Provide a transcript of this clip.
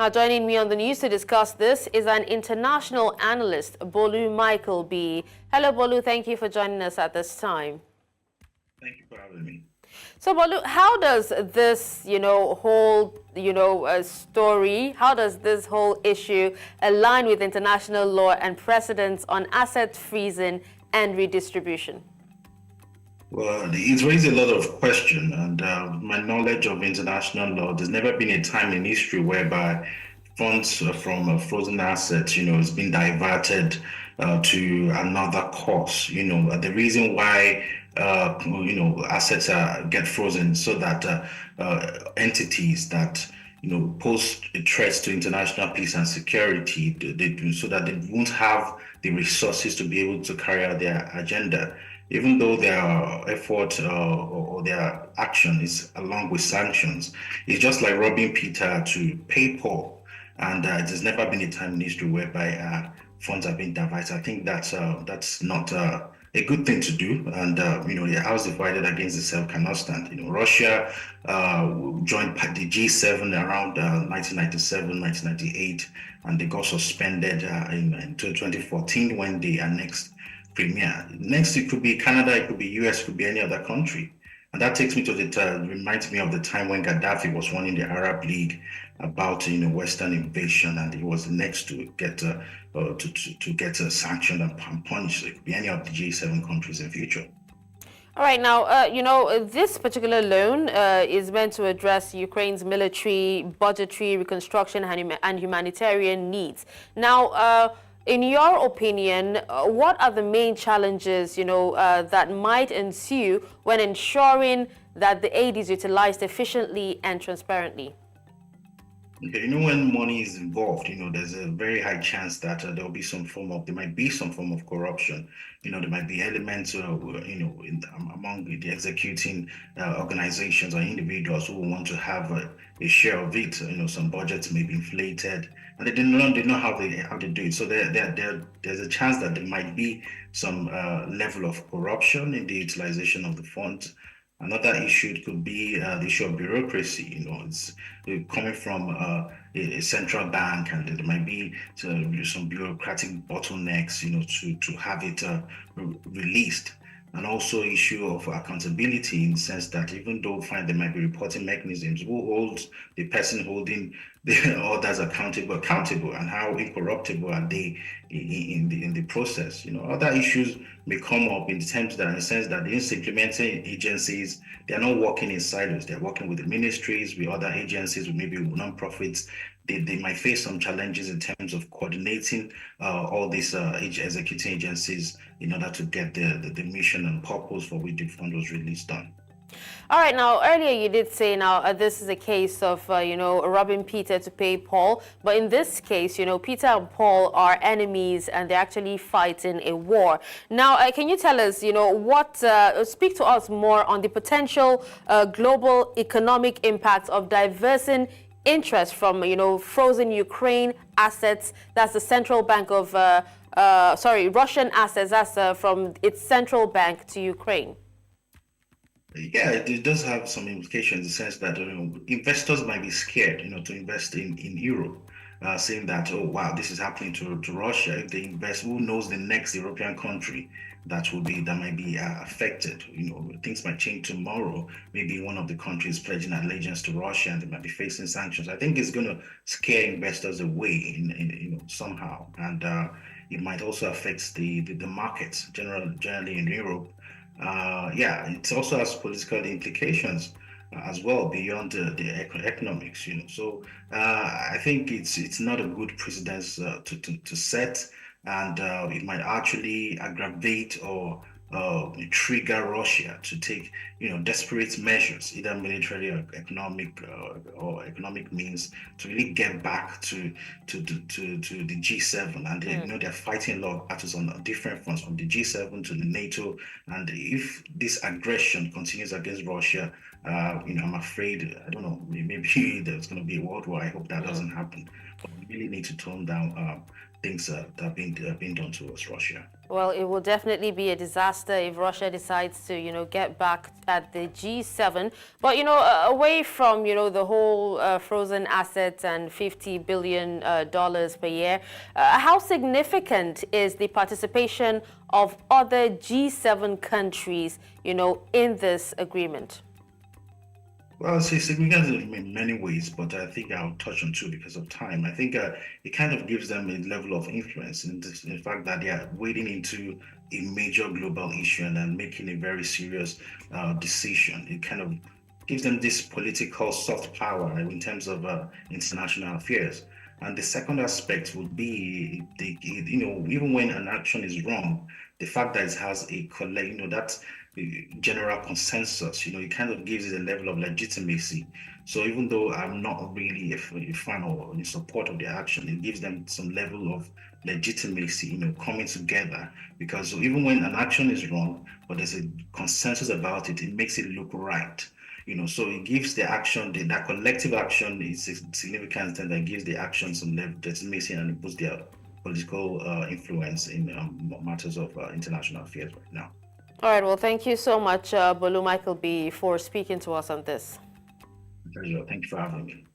Now, joining me on the news to discuss this is an international analyst, Bolu Michael-Biyi. Hello, Bolu. Thank you for joining us at this time. Thank you for having me. So, Bolu, how does this, whole, story, how does this whole issue align with international law and precedents on asset freezing and redistribution? Well, it's raised a lot of questions, and my knowledge of international law, there's never been a time in history whereby funds from frozen assets, has been diverted to another cause. The reason why, assets get frozen so that entities that pose threats to international peace and security, they do so that they won't have the resources to be able to carry out their agenda, even though their effort or their action is along with sanctions. It's just like robbing Peter to pay Paul, and there's never been a time in history whereby funds have been diverted. I think that's not a good thing to do, and the house divided against itself cannot stand. Russia joined the G7 around 1997, 1998, and they got suspended in 2014 when they annexed Crimea. Next, it could be Canada, it could be US, it could be any other country. And that takes me to reminds me of the time when Gaddafi was running the Arab League about Western invasion, and he was the next to get sanctioned and punished. It could be any of the G7 countries in future. All right, now, this particular loan is meant to address Ukraine's military, budgetary, reconstruction, and humanitarian needs. Now, in your opinion, what are the main challenges, that might ensue when ensuring that the aid is utilized efficiently and transparently? Okay, when money is involved, there's a very high chance that there might be some form of corruption. There might be elements, among the executing organizations or individuals who want to have a share of it. Some budgets may be inflated, and they don't know how they do it. So there's a chance that there might be some level of corruption in the utilization of the funds. Another issue could be the issue of bureaucracy. It's coming from a central bank, and there might be some bureaucratic bottlenecks, to have it released. And also issue of accountability, in the sense that even though there might be reporting mechanisms, who holds the person holding the others accountable, and how incorruptible are they in the process? Other issues may come up in the sense that the implementing agencies, they are not working in silos. They're working with the ministries, with other agencies, with maybe non-profits. They might face some challenges in terms of coordinating all these executing agencies in order to get the mission and purpose for which the fund was released done. All right, now, earlier you did say this is a case of, robbing Peter to pay Paul. But in this case, Peter and Paul are enemies and they're actually fighting a war. Now, can you tell us, speak to us more on the potential global economic impact of diversing interest from, frozen Ukraine assets, that's the central bank of, Russian assets, that's from its central bank to Ukraine? Yeah, it does have some implications in the sense that investors might be scared, to invest in Europe, saying that, oh wow, this is happening to Russia. If they invest, who knows the next European country that might be affected. Things might change tomorrow. Maybe one of the countries pledging allegiance to Russia, and they might be facing sanctions. I think it's going to scare investors away in somehow, and it might also affect the markets generally in Europe. It also has political implications as well beyond the economics. So I think it's not a good precedence to set, and it might actually aggravate or trigger Russia to take desperate measures, either military or economic means, to really get back to the G7. And they're fighting a lot of battles on different fronts, from the G7 to the NATO. And if this aggression continues against Russia, I'm afraid, I don't know, maybe there's going to be a world war. I hope that doesn't happen. But we really need to tone down things that are being done towards Russia. Well, it will definitely be a disaster if Russia decides to, get back at the G7. But, away from, the whole frozen assets and $50 billion dollars per year, how significant is the participation of other G7 countries, in this agreement? Well, it's significant in many ways, but I think I'll touch on two because of time. I think it kind of gives them a level of influence in the fact that they are wading into a major global issue and then making a very serious decision. It kind of gives them this political soft power in terms of international affairs. And the second aspect would be, even when an action is wrong, the fact that it has a collect, that's general consensus, it kind of gives it a level of legitimacy. So even though I'm not really a fan or in support of their action, it gives them some level of legitimacy, coming together. Because even when an action is wrong, but there's a consensus about it, it makes it look right. So it gives the action, that collective action is significant, and that gives the action some legitimacy, and it puts their political influence in matters of international affairs right now. All right. Well, thank you so much, Bolu Michael-Biyi, for speaking to us on this. Pleasure. Thank you for having me.